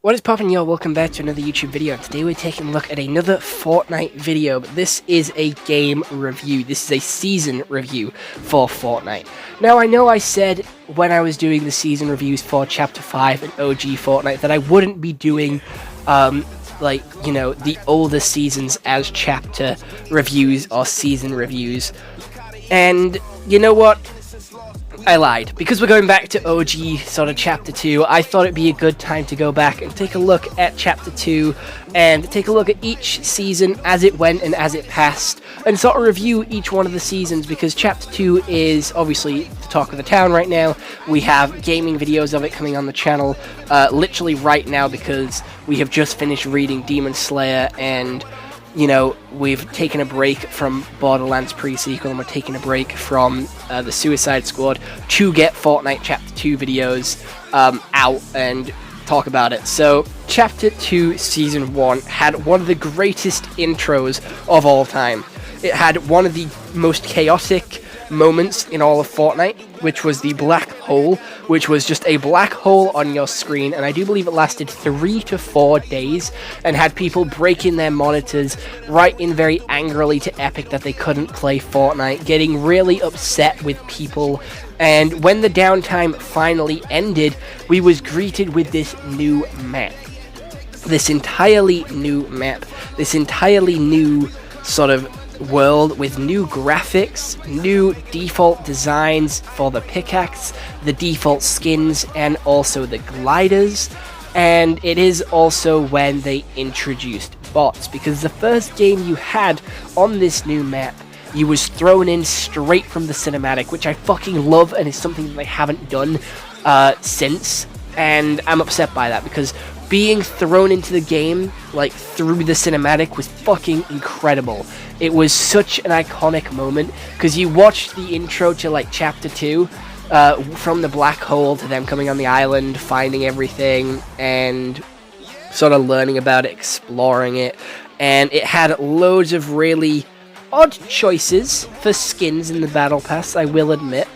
What is poppin', y'all? Welcome back to another YouTube video. Today we're taking a look at another Fortnite video, but this is a game review. This is a season review for Fortnite. Now, I know I said when I was doing the season reviews for Chapter 5 and OG Fortnite that I wouldn't be doing, the older seasons as chapter reviews or season reviews. And you know what? I lied. Because we're going back to OG sort of Chapter 2, I thought it'd be a good time to go back and take a look at Chapter 2 and take a look at each season as it went and as it passed and sort of review each one of the seasons, because Chapter 2 is obviously the talk of the town right now. We have gaming videos of it coming on the channel literally right now because we have just finished reading Demon Slayer, and you know, we've taken a break from Borderlands pre-sequel and we're taking a break from the Suicide Squad to get Fortnite Chapter 2 videos out and talk about it. So, Chapter 2 Season 1 had one of the greatest intros of all time. It had one of the most chaotic moments in all of Fortnite, which was the black hole, which was just a black hole on your screen, and I do believe it lasted 3 to 4 days and had people breaking their monitors, writing very angrily to Epic that they couldn't play Fortnite, getting really upset with people. And when the downtime finally ended, we was greeted with this new map. This entirely new map. This entirely new sort of world with new graphics, new default designs for the pickaxe, the default skins, and also the gliders. And it is also when they introduced bots, because the first game you had on this new map, you was thrown in straight from the cinematic, which I fucking love and is something that they haven't done since, and I'm upset by that, because being thrown into the game, like, through the cinematic was fucking incredible. It was such an iconic moment, because you watched the intro to, like, Chapter 2, from the black hole to them coming on the island, finding everything, and sort of learning about it, exploring it, and it had loads of really odd choices for skins in the Battle Pass, I will admit,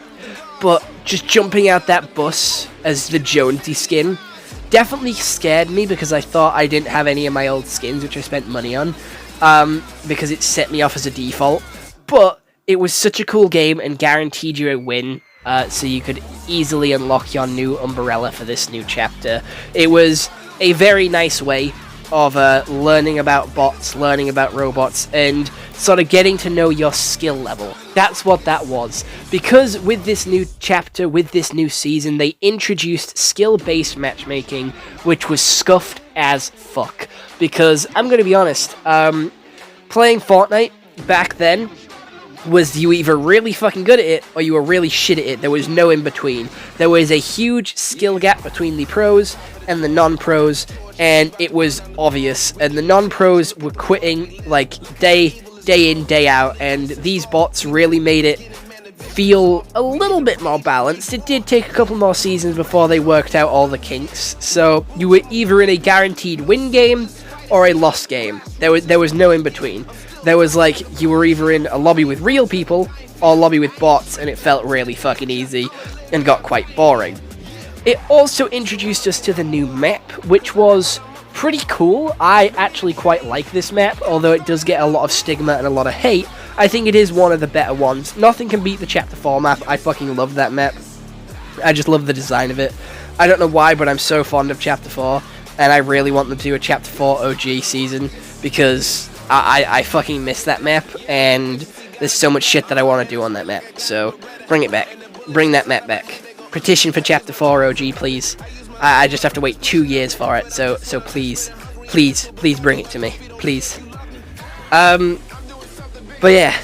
but just jumping out that bus as the Jonesy skin definitely scared me, because I thought I didn't have any of my old skins, which I spent money on, because it set me off as a default. But it was such a cool game and guaranteed you a win, so you could easily unlock your new umbrella for this new chapter. It was a very nice way of learning about bots, learning about robots, and sort of getting to know your skill level. That's what that was. Because with this new chapter, with this new season, they introduced skill-based matchmaking, which was scuffed as fuck. Because, I'm going to be honest, playing Fortnite back then was you either really fucking good at it or you were really shit at it. There was no in between. There was a huge skill gap between the pros and the non-pros, and it was obvious. And the non-pros were quitting like day in, day out, and these bots really made it feel a little bit more balanced. It did take a couple more seasons before they worked out all the kinks. So you were either in a guaranteed win game or a loss game. There was no in between. There was like, you were either in a lobby with real people or a lobby with bots, and it felt really fucking easy and got quite boring. It also introduced us to the new map, which was pretty cool. I actually quite like this map, although it does get a lot of stigma and a lot of hate. I think it is one of the better ones. Nothing can beat the Chapter 4 map. I fucking love that map. I just love the design of it. I don't know why, but I'm so fond of Chapter 4, and I really want them to do a Chapter 4 OG season, because I fucking miss that map, and there's so much shit that I want to do on that map. So, bring it back. Bring that map back. Petition for Chapter 4 OG, please. I just have to wait 2 years for it, so please bring it to me, please. But yeah,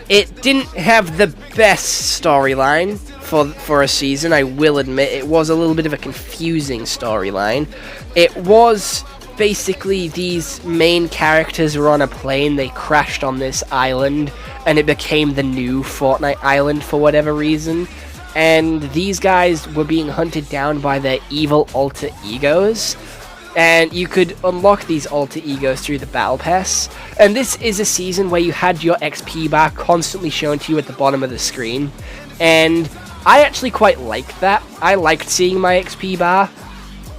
it didn't have the best storyline for a season, I will admit. It was a little bit of a confusing storyline. It was basically these main characters were on a plane, they crashed on this island, and it became the new Fortnite island for whatever reason. And these guys were being hunted down by their evil alter egos, and you could unlock these alter egos through the Battle Pass. And this is a season where you had your XP bar constantly shown to you at the bottom of the screen, and I actually quite liked that. I liked seeing my XP bar,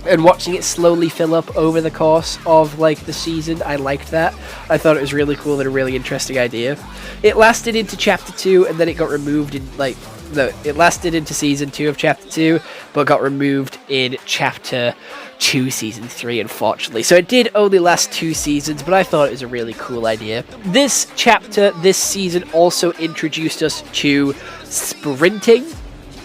and watching it slowly fill up over the course of like the season, I liked that. I thought it was really cool and a really interesting idea. It lasted into chapter 2 and then it got removed in like it lasted into season 2 of chapter 2 but got removed in chapter 2 season 3, unfortunately. So it did only last 2 seasons, but I thought it was a really cool idea. This chapter, this season, also introduced us to sprinting,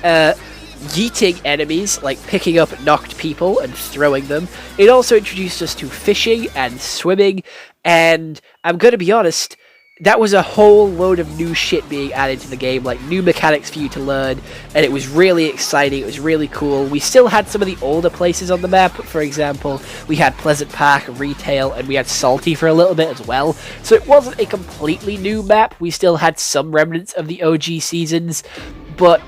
yeeting enemies, like picking up knocked people and throwing them. It also introduced us to fishing and swimming, and I'm gonna be honest, that was a whole load of new shit being added to the game, like new mechanics for you to learn, and it was really exciting, it was really cool. We still had some of the older places on the map. For example, we had Pleasant Park, Retail, and we had Salty for a little bit as well. So it wasn't a completely new map, we still had some remnants of the OG seasons, but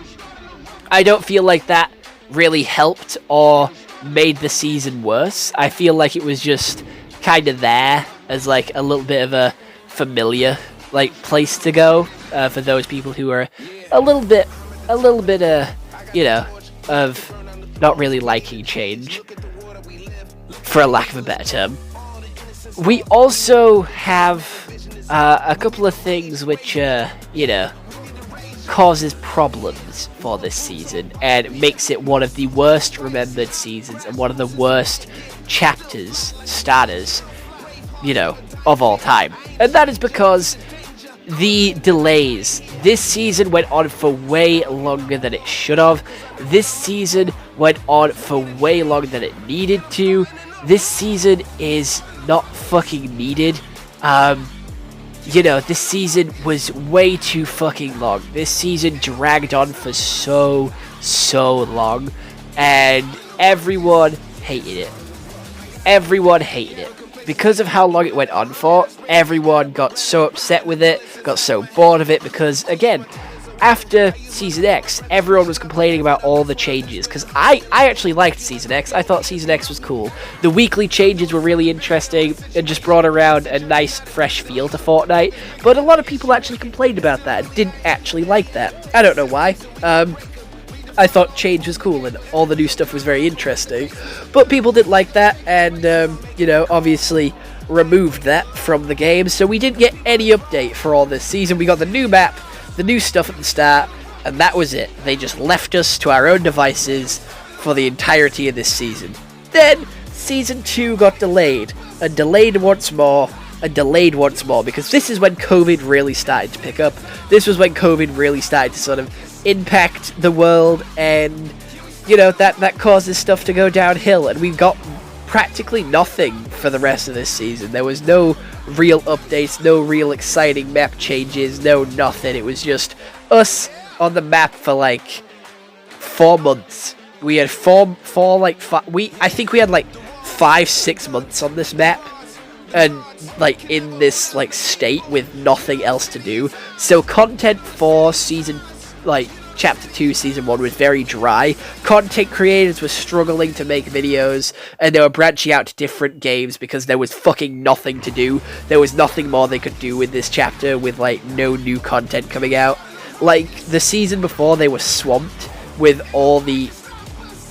I don't feel like that really helped or made the season worse. I feel like it was just kind of there as like a little bit of a familiar like place to go for those people who are a little bit you know, of not really liking change, for a lack of a better term. We also have a couple of things which you know, causes problems for this season and makes it one of the worst remembered seasons and one of the worst chapters starters, you know, of all time. And that is because the delays. This season went on for way longer than it should have. This season went on for way longer than it needed to. This season is not fucking needed. You know, this season was way too fucking long. This season dragged on for so long, and everyone hated it. Everyone hated it. Because of how long it went on for, everyone got so upset with it, got so bored of it, because, again, after Season X, everyone was complaining about all the changes, because I actually liked Season X. I thought Season X was cool. The weekly changes were really interesting, and just brought around a nice, fresh feel to Fortnite, but a lot of people actually complained about that, and didn't actually like that. I don't know why. I thought change was cool and all the new stuff was very interesting, but people didn't like that, and you know, obviously removed that from the game, so we didn't get any update for all this season. We got the new map, the new stuff at the start, and that was it. They just left us to our own devices for the entirety of this season. Then Season 2 got delayed, and delayed once more, and delayed once more, because this is when COVID really started to pick up. This was when COVID really started to sort of impact the world, and you know, that causes stuff to go downhill, and we got practically nothing for the rest of this season. There was no real updates, no real exciting map changes, no nothing. It was just us on the map for like 4 months. We had I think we had like 5-6 months on this map, and like in this like state with nothing else to do. So content for season, like chapter 2 season 1, was very dry. Content creators were struggling to make videos, and they were branching out to different games because there was fucking nothing to do. There was nothing more they could do with this chapter, with like no new content coming out. Like the season before, they were swamped with all the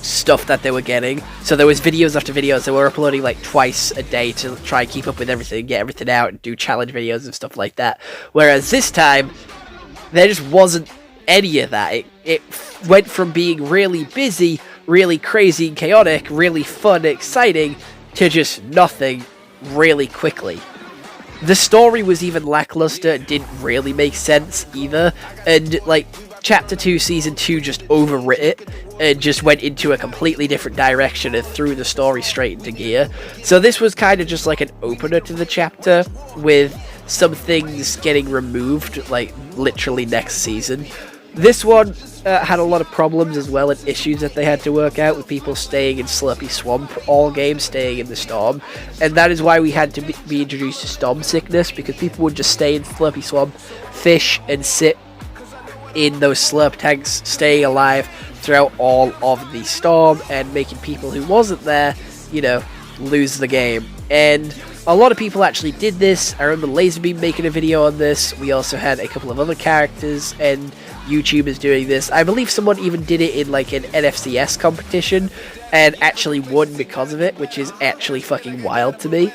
stuff that they were getting, so there was videos after videos. They were uploading like twice a day to try and keep up with everything, get everything out, and do challenge videos and stuff like that. Whereas this time, there just wasn't any of that. It went from being really busy, really crazy and chaotic, really fun, exciting, to just nothing really quickly. The story was even lackluster, it didn't really make sense either, and like chapter 2 season 2 just overwrit it and just went into a completely different direction and threw the story straight into gear. So this was kind of just like an opener to the chapter, with some things getting removed like literally next season. This one had a lot of problems as well, and issues that they had to work out, with people staying in Slurpy Swamp all game, staying in the storm, and that is why we had to be introduced to storm sickness, because people would just stay in Slurpy Swamp, fish, and sit in those slurp tanks, staying alive throughout all of the storm, and making people who wasn't there, you know, lose the game. And a lot of people actually did this. I remember Laserbeam making a video on this. We also had a couple of other characters and YouTubers doing this. I believe someone even did it in like an NFCS competition and actually won because of it, which is actually fucking wild to me.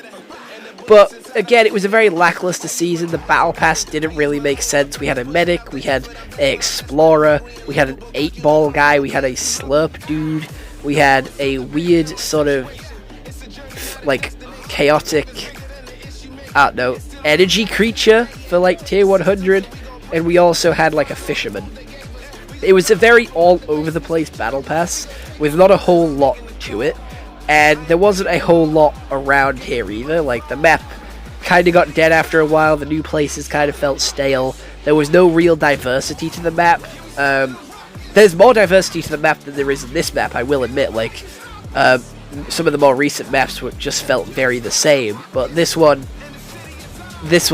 But again, it was a very lackluster season. The battle pass didn't really make sense. We had a medic, we had an explorer, we had an 8-ball guy, we had a slurp dude, we had a weird sort of like chaotic, I don't know, energy creature for like tier 100, and we also had like a fisherman. It was a very all over the place battle pass with not a whole lot to it, and there wasn't a whole lot around here either. Like, the map kind of got dead after a while, the new places kind of felt stale, there was no real diversity to the map. There's more diversity to the map than there is in this map, I will admit. Like, some of the more recent maps just felt very the same, but this one, it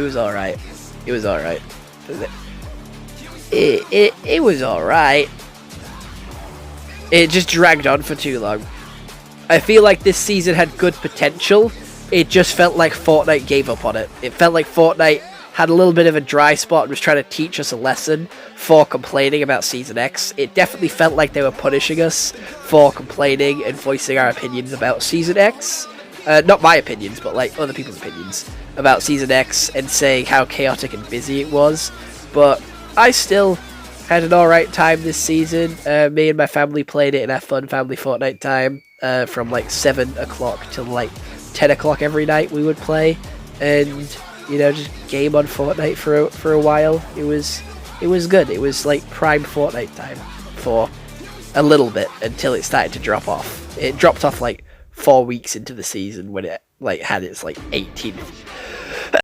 was alright. It was alright. It was alright. It just dragged on for too long. I feel like this season had good potential. It just felt like Fortnite gave up on it. It felt like Fortnite had a little bit of a dry spot and was trying to teach us a lesson for complaining about Season X. It definitely felt like they were punishing us for complaining and voicing our opinions about Season X. Not my opinions, but like other people's opinions about Season X and saying how chaotic and busy it was. But I still had an alright time this season. Me and my family played it in our fun family Fortnite time. From like 7 o'clock till like 10 o'clock every night we would play. And, you know, just game on Fortnite for a while. It was good. It was like prime Fortnite time for a little bit until it started to drop off. It dropped off like 4 weeks into the season when it like had its like 18th